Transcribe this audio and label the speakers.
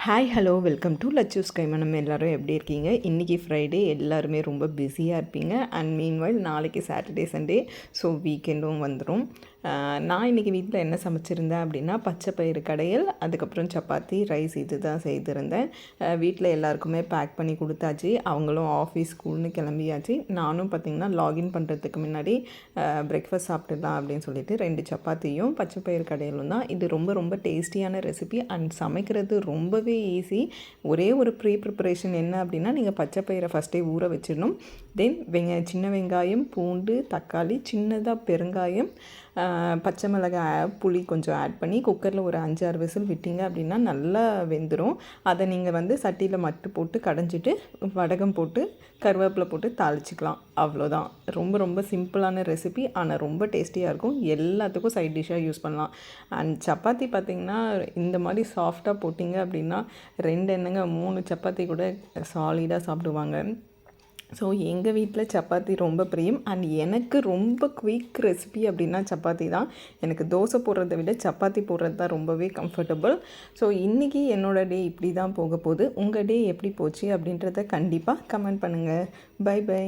Speaker 1: Hi hello welcome to லச்சூஸ் கைமனம். எல்லோரும் எப்படி இருக்கீங்க? இன்றைக்கி ஃப்ரைடே, எல்லாருமே ரொம்ப பிஸியாக இருப்பீங்க. அண்ட் மீன்வைல் நாளைக்கு சாட்டர்டே சண்டே, ஸோ வீக்கெண்டும் வந்துடும். நான் இன்றைக்கி வீட்டில் என்ன சமைச்சிருந்தேன் அப்படின்னா, பச்சை பயிறு கடையல், அதுக்கப்புறம் சப்பாத்தி, ரைஸ் இது தான் செய்திருந்தேன். வீட்டில் எல்லாருக்குமே பேக் பண்ணி கொடுத்தாச்சு. அவங்களும் ஆஃபீஸ் ஸ்கூல்னு கிளம்பியாச்சு. நானும் பார்த்திங்கன்னா லாகின் பண்ணுறதுக்கு முன்னாடி பிரேக்ஃபாஸ்ட் சாப்பிட்டுடலாம் அப்படின்னு சொல்லிட்டு 2 சப்பாத்தியும் பச்சை பயிறு கடையலும் தான். இது ரொம்ப ரொம்ப டேஸ்டியான ரெசிபி அண்ட் சமைக்கிறது ரொம்பவே ஈஸி. ஒரே ஒரு ப்ரிப்பரேஷன் என்ன அப்படின்னா, நீங்கள் பச்சை பயிரை ஃபஸ்ட்டே ஊற வச்சிடணும். தென் சின்ன வெங்காயம், பூண்டு, தக்காளி, சின்னதாக பெருங்காயம், பச்சை மிளகாய், புளி கொஞ்சம் ஆட் பண்ணி குக்கரில் ஒரு 5-6 விசில் விட்டிங்க அப்படின்னா நல்லா வெந்துடும். அதை நீங்கள் சட்டியில் மட்டு போட்டு கடைஞ்சிட்டு வடகம் போட்டு கருவேப்பிலை போட்டு தாளிச்சிக்கலாம். அவ்வளோதான். ரொம்ப ரொம்ப சிம்பிளான ரெசிபி, ஆனால் ரொம்ப டேஸ்டியாக இருக்கும். எல்லாத்துக்கும் சைட் டிஷ்ஷாக யூஸ் பண்ணலாம். அண்ட் சப்பாத்தி பார்த்திங்கன்னா இந்த மாதிரி சாஃப்டாக போட்டிங்க அப்படின்னா 2 என்னங்க 3 சப்பாத்தி கூட சாலிடாக சாப்பிடுவாங்க. ஸோ எங்கள் வீட்டில் சப்பாத்தி ரொம்ப பிரியம். அண்ட் எனக்கு ரொம்ப குயிக் ரெசிபி அப்படின்னா சப்பாத்தி தான். எனக்கு தோசை போடுறத விட சப்பாத்தி போடுறது தான் ரொம்பவே கம்ஃபர்டபுள். ஸோ இன்றைக்கி என்னோடய டே இப்படி தான் போக போகுது. உங்கள் டே எப்படி போச்சு அப்படின்றத கண்டிப்பாக கமெண்ட் பண்ணுங்கள். Bye by.